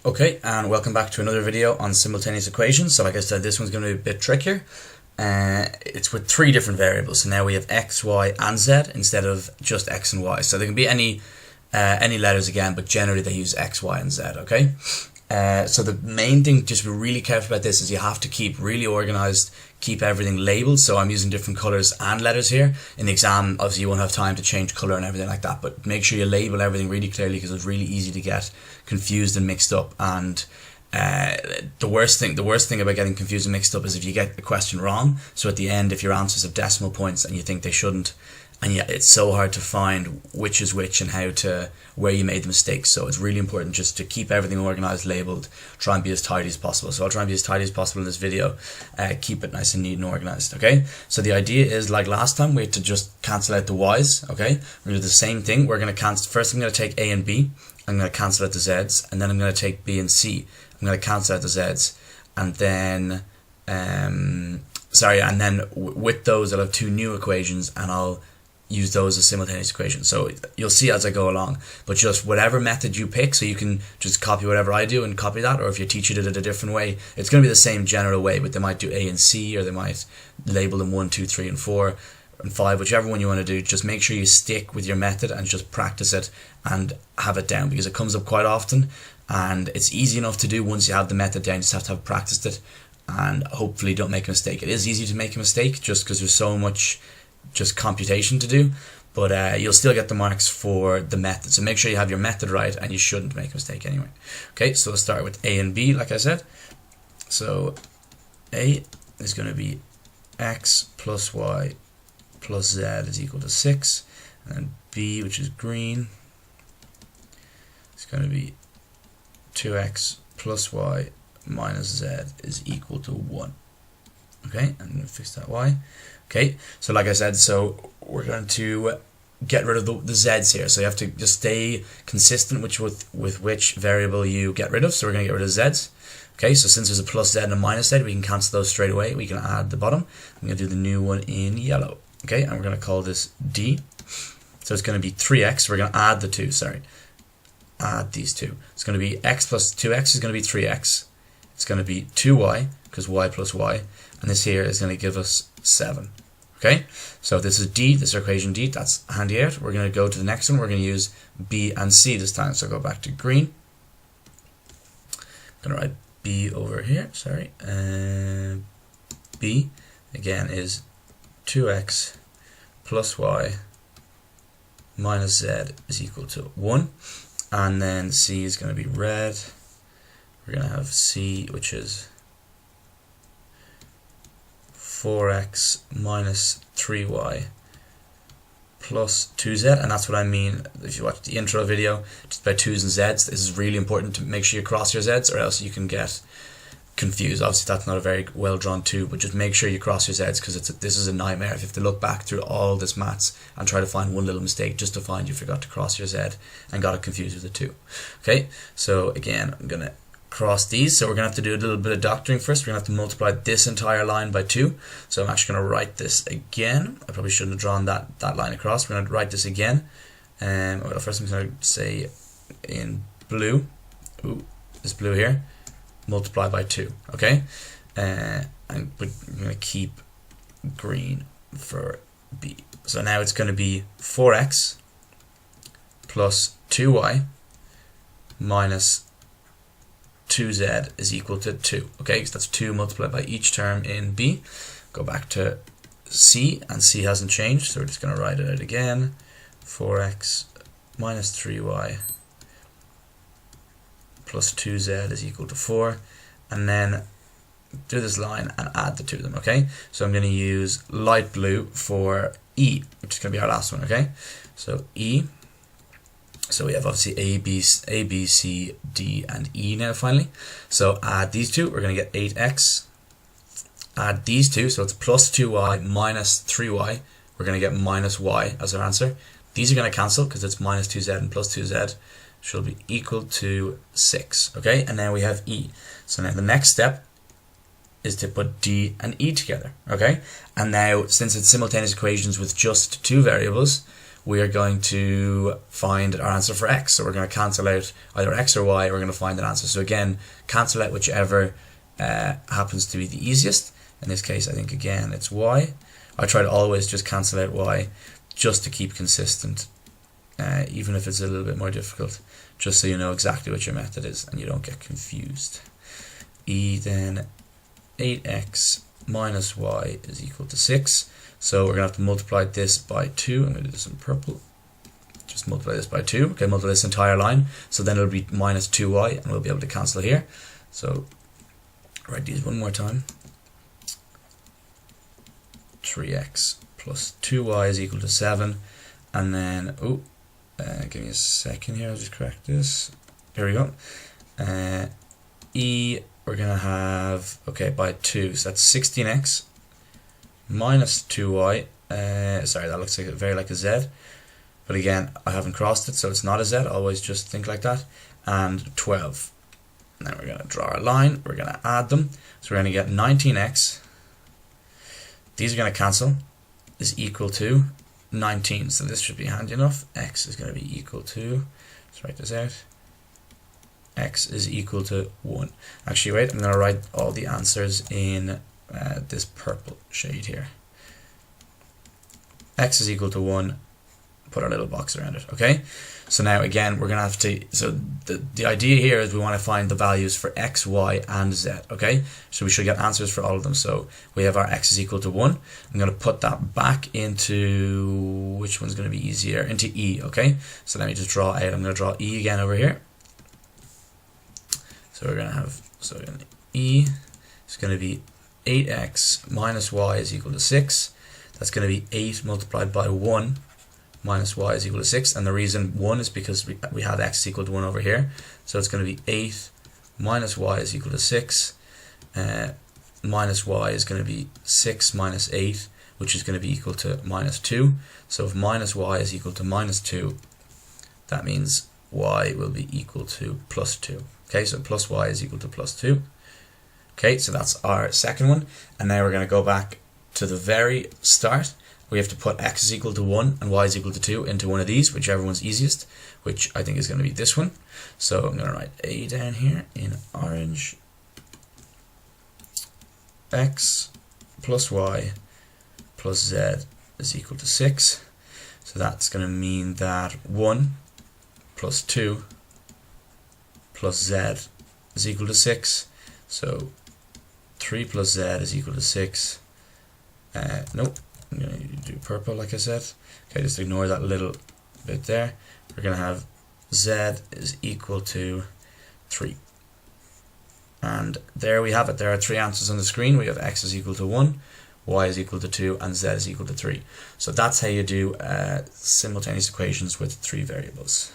Okay, and welcome back to another video on simultaneous equations. So like I said, this one's going to be a bit trickier. It's with three different variables. So now we have x, y, and z instead of just x and y. So there can be any letters again, but generally they use x, y, and z, okay? So the main thing, just be really careful about this, is you have to keep really organized, keep everything labeled. So I'm using different colors and letters here. In the exam, obviously you won't have time to change color and everything like that, but make sure you label everything really clearly because it's really easy to get confused and mixed up. And the worst thing about getting confused and mixed up is if you get the question wrong. So at the end, if your answers have decimal points and you think they shouldn't, and yet it's so hard to find which is which and where you made the mistakes. So it's really important just to keep everything organized, labeled, try and be as tidy as possible. So I'll try and be as tidy as possible in this video, keep it nice and neat and organized, okay? So the idea is, like last time, we had to just cancel out the y's, okay? We're going to do the same thing. We're going to cancel, first I'm going to take a and b, I'm going to cancel out the z's, and then I'm going to take b and c. I'm going to cancel out the z's, and then, with those I'll have two new equations, and I'll use those as simultaneous equations. So you'll see as I go along, but just whatever method you pick, so you can just copy whatever I do and copy that, or if your teacher did it a different way, it's going to be the same general way, but they might do A and C, or they might label them 1, 2, 3, and 4, and 5, whichever one you want to do. Just make sure you stick with your method and just practice it and have it down, because it comes up quite often, and it's easy enough to do once you have the method down. You just have to have practiced it, and hopefully don't make a mistake. It is easy to make a mistake just because there's so much just computation to do, but you'll still get the marks for the method. So make sure you have your method right, and you shouldn't make a mistake anyway. Okay, so let's start with a and b, like I said. So a is going to be x plus y plus z is equal to 6, and then b, which is green, is going to be 2x plus y minus z is equal to 1. Okay, I'm going to fix that y. Okay, so like I said, so we're going to get rid of the z's here. So you have to just stay consistent with which variable you get rid of. So we're going to get rid of z's. Okay, so since there's a plus z and a minus z, we can cancel those straight away. We can add the bottom. I'm going to do the new one in yellow. Okay, and we're going to call this d. So it's going to be 3x. We're going to add the 2, sorry. Add these two. It's going to be x plus 2x is going to be 3x. It's going to be 2y, because y plus y. And this here is going to give us 7. Okay, so this is D, this is equation D, that's handy out. We're going to go to the next one. We're going to use B and C this time. So go back to green. I'm going to write B over here, sorry. B, again, is 2x plus y minus z is equal to 1. And then C is going to be red. We're going to have C, which is 4x minus 3y plus 2z, and that's what I mean if you watch the intro video, just about 2's and z's. This is really important to make sure you cross your z's, or else you can get confused. Obviously that's not a very well drawn 2, but just make sure you cross your z's, because this is a nightmare if you have to look back through all this maths and try to find one little mistake just to find you forgot to cross your z and got it confused with the 2. Okay, so again, I'm going to cross these. So we're going to have to do a little bit of doctoring first. We're going to have to multiply this entire line by 2. So I'm actually going to write this again. I probably shouldn't have drawn that line across. We're going to write this again. Well, first I'm going to say in blue, this blue here, multiply by 2. Okay, and we're going to keep green for B. So now it's going to be 4x plus 2y minus 2z is equal to 2. Okay, so that's 2 multiplied by each term in B. Go back to C, and C hasn't changed, so we're just going to write it out again. 4x minus 3y plus 2z is equal to 4. And then do this line and add the two of them, okay? So I'm going to use light blue for E, which is going to be our last one, okay? So E. So we have obviously A, B, C, D, and E now finally. So add these two, we're going to get 8x. Add these two, so it's plus 2y minus 3y. We're going to get minus y as our answer. These are going to cancel because it's minus 2z and plus 2z should be equal to 6. Okay, and now we have E. So now the next step is to put D and E together. Okay, and now since it's simultaneous equations with just two variables, we are going to find our answer for x. So we're going to cancel out either x or y, we're going to find an answer. So again, cancel out whichever happens to be the easiest. In this case, I think again it's y. I try to always just cancel out y just to keep consistent, even if it's a little bit more difficult, just so you know exactly what your method is and you don't get confused. Then 8x minus y is equal to 6. So we're going to have to multiply this by 2. I'm going to do this in purple. Just multiply this by 2. Okay, multiply this entire line. So then it'll be minus 2y, and we'll be able to cancel here. So write these one more time. 3x plus 2y is equal to 7. And then, give me a second here, I'll just correct this. Here we go. We're going to have, okay, by 2. So that's 16x minus 2y. Sorry, that looks very like a z. But again, I haven't crossed it, so it's not a z. Always just think like that. And 12. And then we're going to draw our line. We're going to add them. So we're going to get 19x. These are going to cancel. Is equal to 19. So this should be handy enough. X is going to be equal to, let's write this out. X is equal to 1. Actually, wait, I'm going to write all the answers in this purple shade here. X is equal to 1. Put our little box around it, okay? So now again, we're going to have to, so the idea here is we want to find the values for x, y, and z, okay? So we should get answers for all of them. So we have our x is equal to 1. I'm going to put that back into, which one's going to be easier? Into e, okay? So let me just draw out, I'm going to draw e again over here. So we're going to have, so e is going to be 8x minus y is equal to 6. That's going to be 8 multiplied by 1 minus y is equal to 6. And the reason 1 is because we have x is equal to 1 over here. So it's going to be 8 minus y is equal to 6. Minus y is going to be 6 minus 8, which is going to be equal to minus 2. So if minus y is equal to minus 2, that means y will be equal to plus 2. Okay, so plus y is equal to plus 2. Okay, so that's our second one. And now we're going to go back to the very start. We have to put x is equal to 1 and y is equal to 2 into one of these, whichever one's easiest, which I think is going to be this one. So I'm going to write a down here in orange. X plus y plus z is equal to 6. So that's going to mean that 1 plus 2 plus z is equal to 6. So 3 plus z is equal to 6. Nope, I'm going to do purple like I said. Okay, just ignore that little bit there. We're going to have z is equal to 3. And there we have it. There are 3 answers on the screen. We have x is equal to 1, y is equal to 2, and z is equal to 3. So that's how you do simultaneous equations with 3 variables.